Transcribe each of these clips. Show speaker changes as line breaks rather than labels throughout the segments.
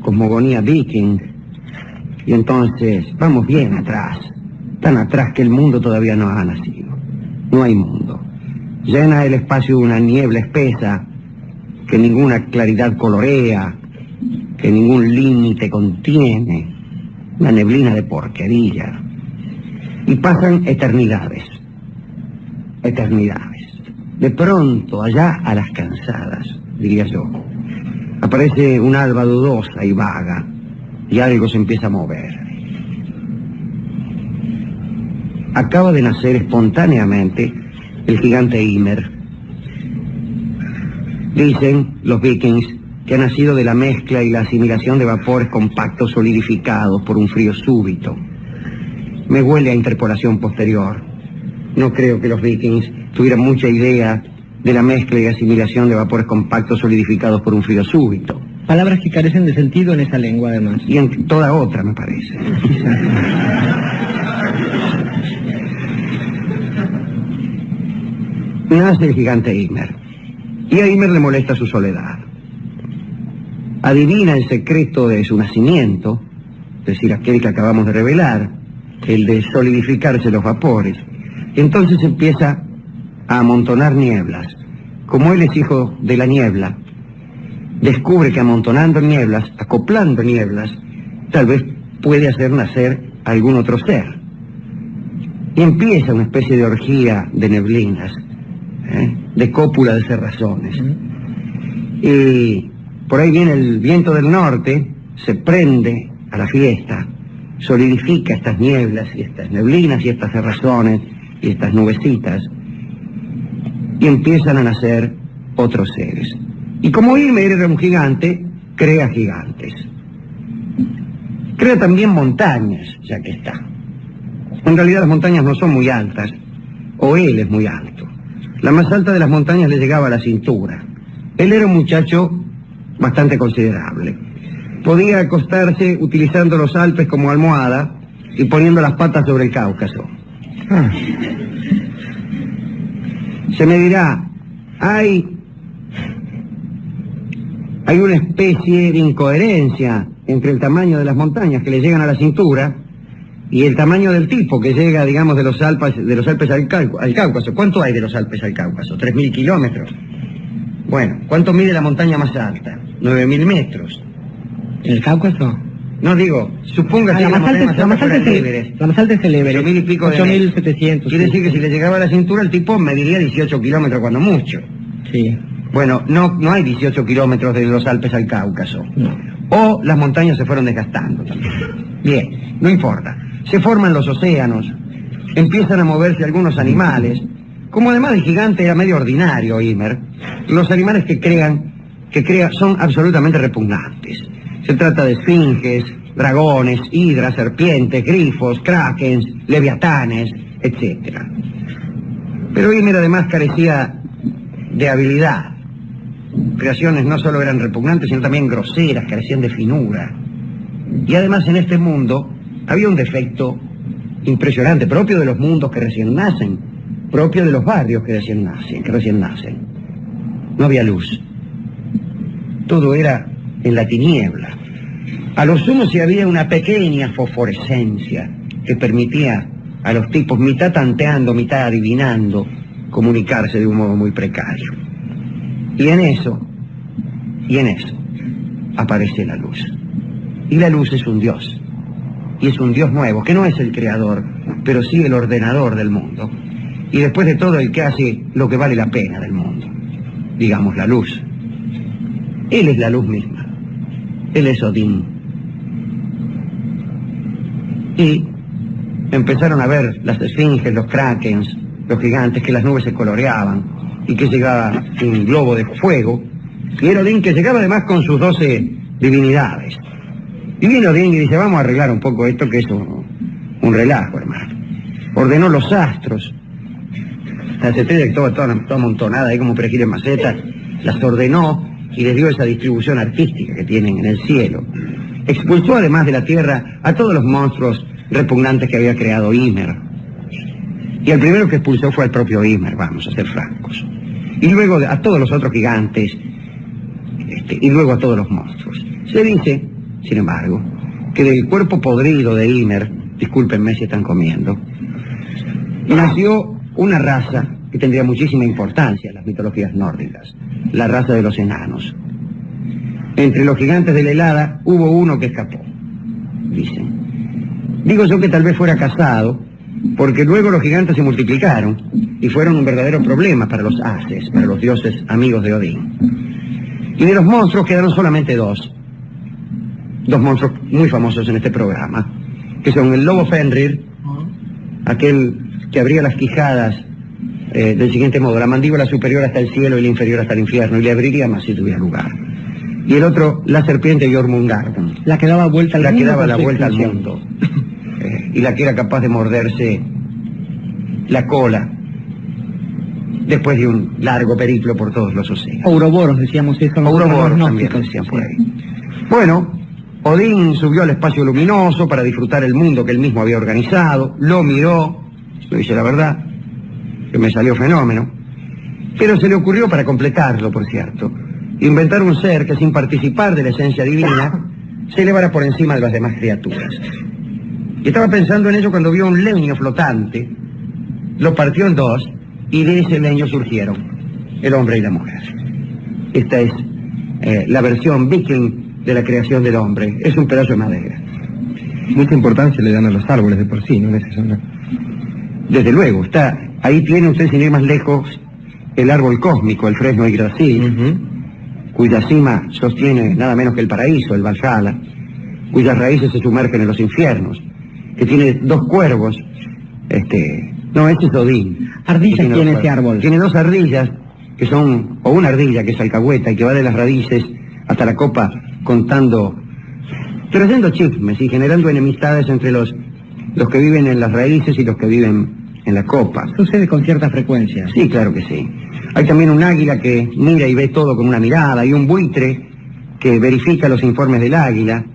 cosmogonía viking. Y entonces vamos bien atrás, tan atrás que el mundo todavía no ha nacido. No hay mundo. Llena el espacio una niebla espesa que ninguna claridad colorea, que ningún límite contiene, una neblina de porquería. Y pasan eternidades, eternidades. De pronto, allá a las cansadas, diría yo, aparece un alba dudosa y vaga, y algo se empieza a mover. Acaba de nacer espontáneamente el gigante Ymer. Dicen los vikings que ha nacido de la mezcla y la asimilación de vapores compactos solidificados por un frío súbito. Me huele a interpolación posterior. No creo que los vikings tuvieran mucha idea de la mezcla y asimilación de vapores compactos solidificados por un frío súbito.
Palabras que carecen de sentido en esa lengua, además.
Y en toda otra, me parece. Nace el gigante Ymer. Y a Ymer le molesta su soledad. Adivina el secreto de su nacimiento, es decir, aquel que acabamos de revelar, el de solidificarse los vapores. Y entonces empieza a amontonar nieblas. Como él es hijo de la niebla, descubre que amontonando nieblas, acoplando nieblas, tal vez puede hacer nacer algún otro ser. Y empieza una especie de orgía de neblinas, de cópula de cerrazones. Y por ahí viene el viento del norte, se prende a la fiesta, solidifica estas nieblas y estas neblinas y estas cerrazones y estas nubecitas, y empiezan a nacer otros seres. Y como Ymer era un gigante, crea gigantes. Crea también montañas, ya que está. En realidad las montañas no son muy altas, o él es muy alto. La más alta de las montañas le llegaba a la cintura. Él era un muchacho bastante considerable. Podía acostarse utilizando los Alpes como almohada y poniendo las patas sobre el Cáucaso. Se me dirá, hay una especie de incoherencia entre el tamaño de las montañas que le llegan a la cintura y el tamaño del tipo que llega, digamos, de los Alpes al Cáucaso. ¿Cuánto hay de los Alpes al Cáucaso? 3.000 kilómetros. Bueno, ¿cuánto mide la montaña más alta? 9.000 metros.
¿El Cáucaso?
No, digo, suponga que
la más alta es el Everest. La más alta es el Everest.
8.000 y pico de
8.700.
Quiere decir que si le llegaba a la cintura, el tipo mediría 18 kilómetros cuando mucho.
Sí.
Bueno, no hay 18 kilómetros de los Alpes al Cáucaso.
No.
O las montañas se fueron desgastando también. Bien, no importa. Se forman los océanos, empiezan a moverse algunos animales. Como además el gigante era medio ordinario, Ymer, los animales que crea son absolutamente repugnantes. Se trata de esfinges, dragones, hidras, serpientes, grifos, krakens, leviatanes, etc. Pero Ymer además carecía de habilidad. Creaciones no solo eran repugnantes, sino también groseras, carecían de finura. Y además en este mundo había un defecto impresionante, propio de los mundos que recién nacen, propio de los barrios que recién nacen. No había luz. Todo era en la tiniebla. A lo sumo si había una pequeña fosforescencia que permitía a los tipos, mitad tanteando, mitad adivinando, comunicarse de un modo muy precario. Y en eso aparece la luz. Y la luz es un Dios. Y es un Dios nuevo, que no es el creador, pero sí el ordenador del mundo. Y después de todo, el que hace lo que vale la pena del mundo. Digamos, la luz. Él es la luz misma. Él es Odín. Y empezaron a ver las esfinges, los krakens, los gigantes, que las nubes se coloreaban y que llegaba un globo de fuego. Y era Odín que llegaba además con sus 12 divinidades. Y viene Odín y dice, vamos a arreglar un poco esto, que es un relajo, hermano. Ordenó los astros. Las estrellas toda amontonada ahí como perejil en maceta, las ordenó y les dio esa distribución artística que tienen en el cielo. Expulsó además de la tierra a todos los monstruos repugnantes que había creado Ymer. Y el primero que expulsó fue al propio Ymer, vamos a ser francos. Y luego a todos los otros gigantes, y luego a todos los monstruos. Se dice, sin embargo, que del cuerpo podrido de Ymer, discúlpenme si están comiendo, nació una raza que tendría muchísima importancia en las mitologías nórdicas, la raza de los enanos. Entre los gigantes de la helada hubo uno que escapó, dicen. Digo yo que tal vez fuera cazado, porque luego los gigantes se multiplicaron y fueron un verdadero problema para los ases, para los dioses amigos de Odín. Y de los monstruos quedaron solamente dos monstruos muy famosos en este programa, que son el lobo Fenrir, aquel que abría las quijadas del siguiente modo: la mandíbula superior hasta el cielo y la inferior hasta el infierno, y le abriría más si tuviera lugar. Y el otro, la serpiente Jormungandr,
la que daba vuelta al mundo.
La que daba la vuelta al mundo. Y la que era capaz de morderse la cola después de un largo periplo por todos los océanos.
Ouroboros, decíamos eso.
Ouroboros también decían por ahí. Bueno, Odín subió al espacio luminoso para disfrutar el mundo que él mismo había organizado, lo miró, lo dice la verdad, que me salió fenómeno, pero se le ocurrió, para completarlo, por cierto, inventar un ser que, sin participar de la esencia divina, se elevara por encima de las demás criaturas. Y estaba pensando en ello cuando vio un leño flotante, lo partió en dos, y de ese leño surgieron el hombre y la mujer. Esta es la versión viking de la creación del hombre. Es un pedazo de madera.
Mucha importancia le dan a los árboles de por sí, ¿no? En esa zona.
Desde luego, ahí tiene usted, sin ir más lejos, el árbol cósmico, el fresno Yggdrasil, cuya cima sostiene nada menos que el paraíso, el Valhalla, cuyas raíces se sumergen en los infiernos, que tiene dos cuervos, no, este es Odín.
Ardillas tiene ese árbol.
Tiene dos ardillas, que son, o una ardilla que es alcahueta y que va de las raíces hasta la copa contando, trayendo chismes y generando enemistades entre los que viven en las raíces y los que viven en la copa.
Sucede con cierta frecuencia.
Sí, claro que sí. Hay también un águila que mira y ve todo con una mirada, y un buitre que verifica los informes del águila,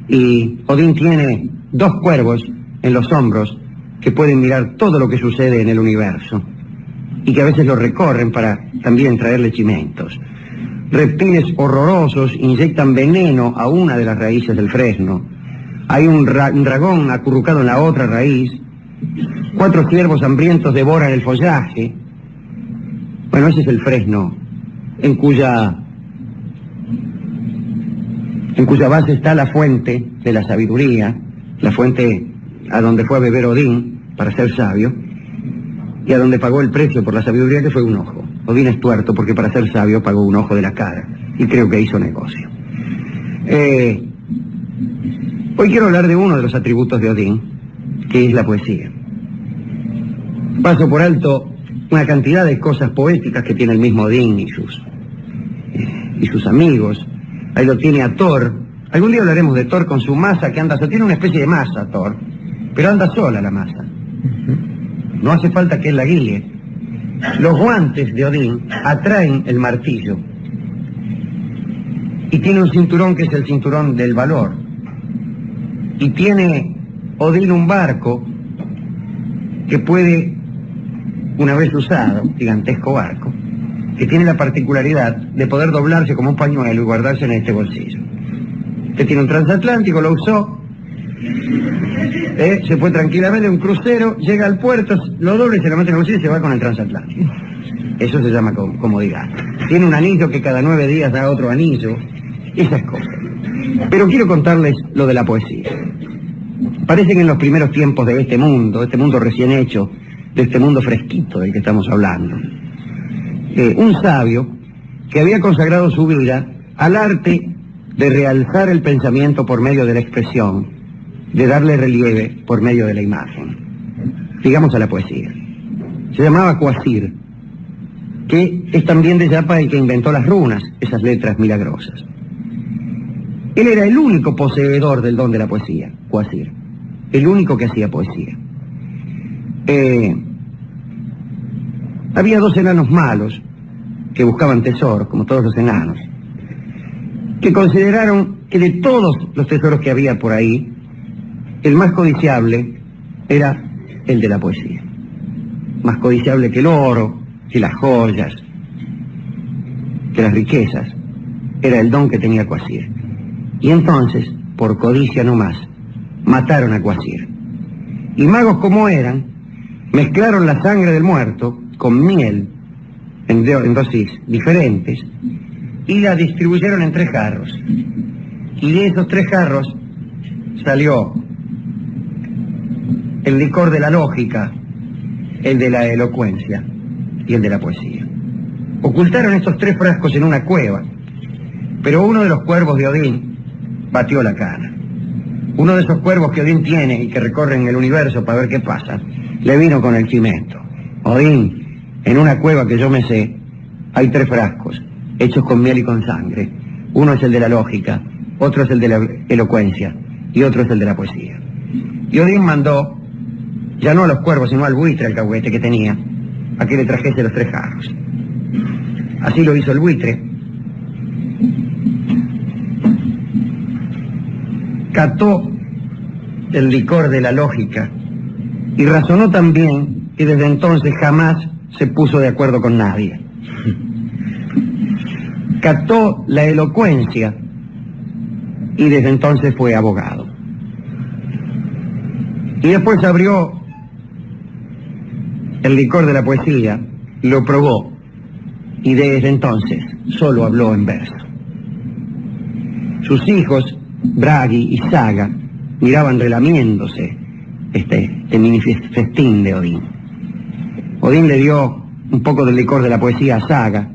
y Odín tiene dos cuervos en los hombros que pueden mirar todo lo que sucede en el universo y que a veces lo recorren para también traerle chimentos. Reptiles horrorosos inyectan veneno a una de las raíces del fresno. Hay un dragón acurrucado en la otra raíz. 4 ciervos hambrientos devoran el follaje. Bueno, ese es el fresno, en cuya base está la fuente de la sabiduría, la fuente a donde fue a beber Odín para ser sabio, y a donde pagó el precio por la sabiduría, que fue un ojo. Odín es tuerto porque para ser sabio pagó un ojo de la cara, y creo que hizo negocio. Hoy quiero hablar de uno de los atributos de Odín, que es la poesía. Paso por alto una cantidad de cosas poéticas que tiene el mismo Odín y sus amigos. Ahí lo tiene a Thor. Algún día hablaremos de Thor con su masa que anda sola. Tiene una especie de masa, Thor, pero anda sola la masa. No hace falta que él la guíe. Los guantes de Odín atraen el martillo. Y tiene un cinturón que es el cinturón del valor. Y tiene Odín un barco que puede, una vez usado, gigantesco barco, que tiene la particularidad de poder doblarse como un pañuelo y guardarse en este bolsillo. Usted tiene un transatlántico, lo usó, se fue tranquilamente, un crucero, llega al puerto, lo dobla y se lo mete en el bolsillo y se va con el transatlántico. Eso se llama comodidad. Tiene un anillo que cada 9 días da otro anillo, esas cosas. Pero quiero contarles lo de la poesía. Parece que en los primeros tiempos de este mundo recién hecho, de este mundo fresquito del que estamos hablando, un sabio que había consagrado su vida al arte de realzar el pensamiento por medio de la expresión, de darle relieve por medio de la imagen, digamos a la poesía. Se llamaba Quasir, que es también de Yapa el que inventó las runas, esas letras milagrosas. Él era el único poseedor del don de la poesía, Quasir, el único que hacía poesía. Había 2 enanos malos que buscaban tesoros, como todos los enanos, que consideraron que de todos los tesoros que había por ahí, el más codiciable era el de la poesía. Más codiciable que el oro, que las joyas, que las riquezas, era el don que tenía Quasir. Y entonces, por codicia nomás, mataron a Quasir. Y magos como eran, mezclaron la sangre del muerto con miel en dosis diferentes y la distribuyeron en 3 jarros. Y de esos 3 jarros salió el licor de la lógica, el de la elocuencia y el de la poesía. Ocultaron estos 3 frascos en una cueva, pero uno de los cuervos de Odín batió la cana. Uno de esos cuervos que Odín tiene y que recorren el universo para ver qué pasa, le vino con el chimento. Odín, en una cueva que yo me sé, hay 3 frascos, hechos con miel y con sangre. Uno es el de la lógica, otro es el de la elocuencia y otro es el de la poesía. Y Odín mandó, ya no a los cuervos, sino al buitre, al cahuete que tenía, a que le trajese los 3 jarros. Así lo hizo el buitre. Cató el licor de la lógica y razonó también que desde entonces jamás se puso de acuerdo con nadie. Cató la elocuencia y desde entonces fue abogado. Y después abrió el licor de la poesía, lo probó y desde entonces solo habló en verso. Sus hijos, Bragi y Saga, miraban relamiéndose este mini festín de Odín. Odín le dio un poco del licor de la poesía a Saga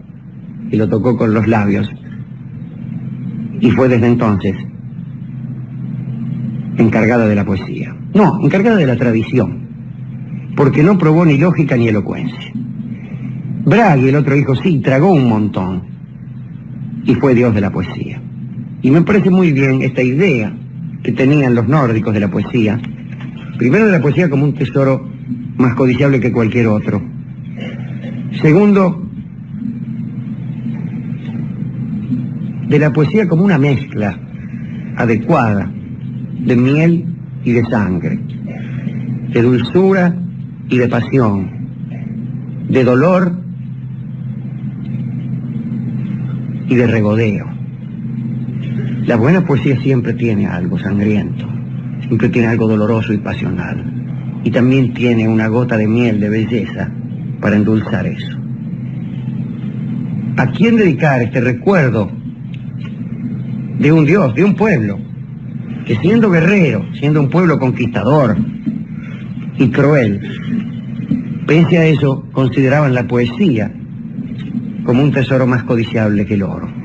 y lo tocó con los labios y fue desde entonces encargada de la poesía. No, encargada de la tradición, porque no probó ni lógica ni elocuencia. Bragi, el otro hijo, sí, tragó un montón y fue dios de la poesía. Y me parece muy bien esta idea que tenían los nórdicos de la poesía. Primero, de la poesía como un tesoro más codiciable que cualquier otro. Segundo, de la poesía como una mezcla adecuada de miel y de sangre, de dulzura y de pasión, de dolor y de regodeo. La buena poesía siempre tiene algo sangriento, siempre tiene algo doloroso y pasional, y también tiene una gota de miel de belleza para endulzar eso. ¿A quién dedicar este recuerdo de un dios, de un pueblo, que siendo guerrero, siendo un pueblo conquistador y cruel, pese a eso consideraban la poesía como un tesoro más codiciable que el oro?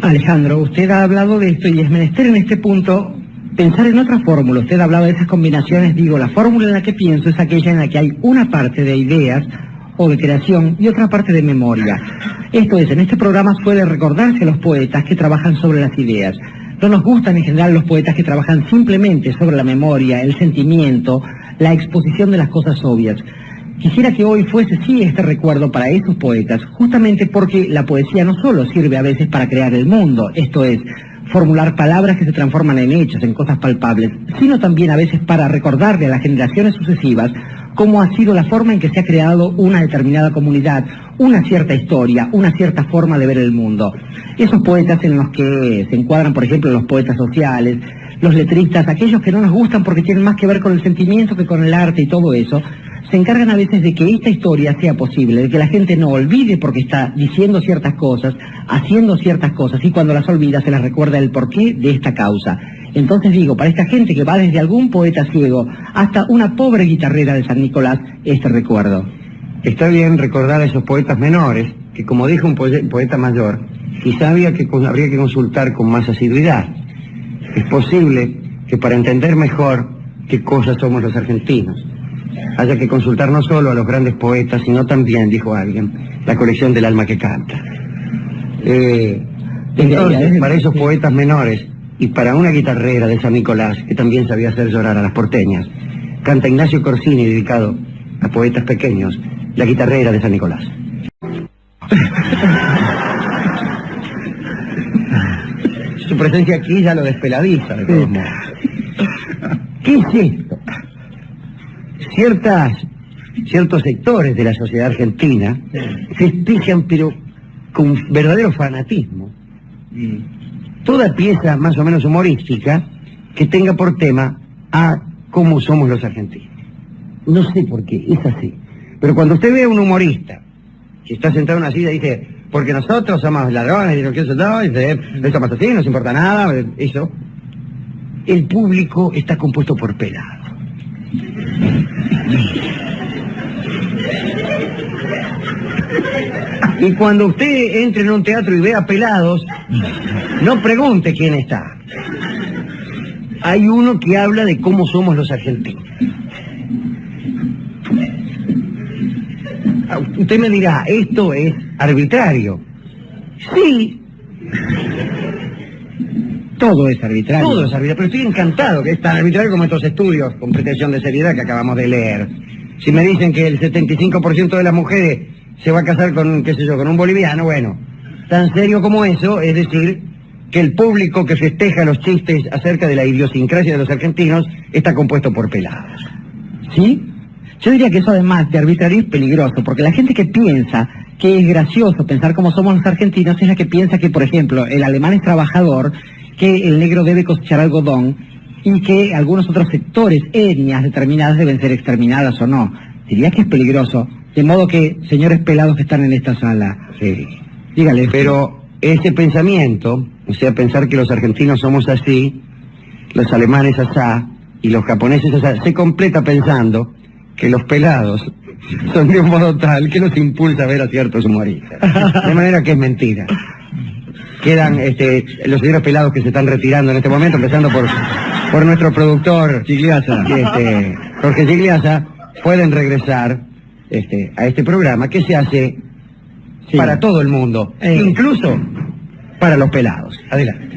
Alejandro, usted ha hablado de esto y es menester en este punto pensar en otra fórmula. Usted ha hablado de esas combinaciones. Digo, la fórmula en la que pienso es aquella en la que hay una parte de ideas o de creación y otra parte de memoria. Esto es, en este programa suele recordarse a los poetas que trabajan sobre las ideas. No nos gustan en general los poetas que trabajan simplemente sobre la memoria, el sentimiento, la exposición de las cosas obvias. Quisiera que hoy fuese sí este recuerdo para esos poetas, justamente porque la poesía no solo sirve a veces para crear el mundo, esto es, formular palabras que se transforman en hechos, en cosas palpables, sino también a veces para recordarle a las generaciones sucesivas cómo ha sido la forma en que se ha creado una determinada comunidad, una cierta historia, una cierta forma de ver el mundo. Esos poetas en los que se encuadran, por ejemplo, los poetas sociales, los letristas, aquellos que no nos gustan porque tienen más que ver con el sentimiento que con el arte y todo eso, se encargan a veces de que esta historia sea posible, de que la gente no olvide porque está diciendo ciertas cosas, haciendo ciertas cosas, y cuando las olvida se les recuerda el porqué de esta causa. Entonces digo, para esta gente que va desde algún poeta ciego hasta una pobre guitarrera de San Nicolás, este recuerdo.
Está bien recordar a esos poetas menores, que como dijo un poeta mayor, quizá habría que consultar con más asiduidad. Es posible que para entender mejor qué cosas somos los argentinos, haya que consultar no solo a los grandes poetas, sino también, dijo alguien, la colección del alma que canta. Entonces, para esos poetas menores y para una guitarrera de San Nicolás, que también sabía hacer llorar a las porteñas, canta Ignacio Corsini, dedicado a poetas pequeños, la guitarrera de San Nicolás. Su presencia aquí ya lo despeladiza, de todos modos. ¿Qué es esto? Ciertos sectores de la sociedad argentina festejan, pero con verdadero fanatismo, toda pieza más o menos humorística que tenga por tema a cómo somos los argentinos. No sé por qué, es así. Pero cuando usted ve a un humorista que está sentado en una silla y dice, porque nosotros somos ladrones, y lo que eso no, somos así, no nos importa nada, eso, el público está compuesto por pelados. Y cuando usted entre en un teatro y vea pelados, no pregunte quién está. Hay uno que habla de cómo somos los argentinos. Usted me dirá, esto es arbitrario. Sí.
Todo es arbitrario.
Todo es arbitrario, pero estoy encantado que es tan arbitrario como estos estudios con pretensión de seriedad que acabamos de leer. Si me dicen que el 75% de las mujeres se va a casar con, qué sé yo, con un boliviano, bueno, tan serio como eso, es decir, que el público que festeja los chistes acerca de la idiosincrasia de los argentinos está compuesto por pelados.
¿Sí? Yo diría que eso además de arbitrario es peligroso, porque la gente que piensa que es gracioso pensar como somos los argentinos es la que piensa que, por ejemplo, el alemán es trabajador, que el negro debe cosechar algodón y que algunos otros sectores, etnias determinadas deben ser exterminadas o no. Diría que es peligroso. De modo que, señores pelados que están en esta sala,
Sí.
dígale.
Pero ese pensamiento, o sea, pensar que los argentinos somos así, los alemanes asá y los japoneses asá, se completa pensando que los pelados son de un modo tal que nos impulsa a ver a ciertos humoristas. De manera que es mentira. Quedan los señores pelados que se están retirando en este momento, empezando por nuestro productor
Gigliasa.
Jorge Gigliasa, pueden regresar a este programa que se hace
Sí.
para todo el mundo, incluso para los pelados. Adelante.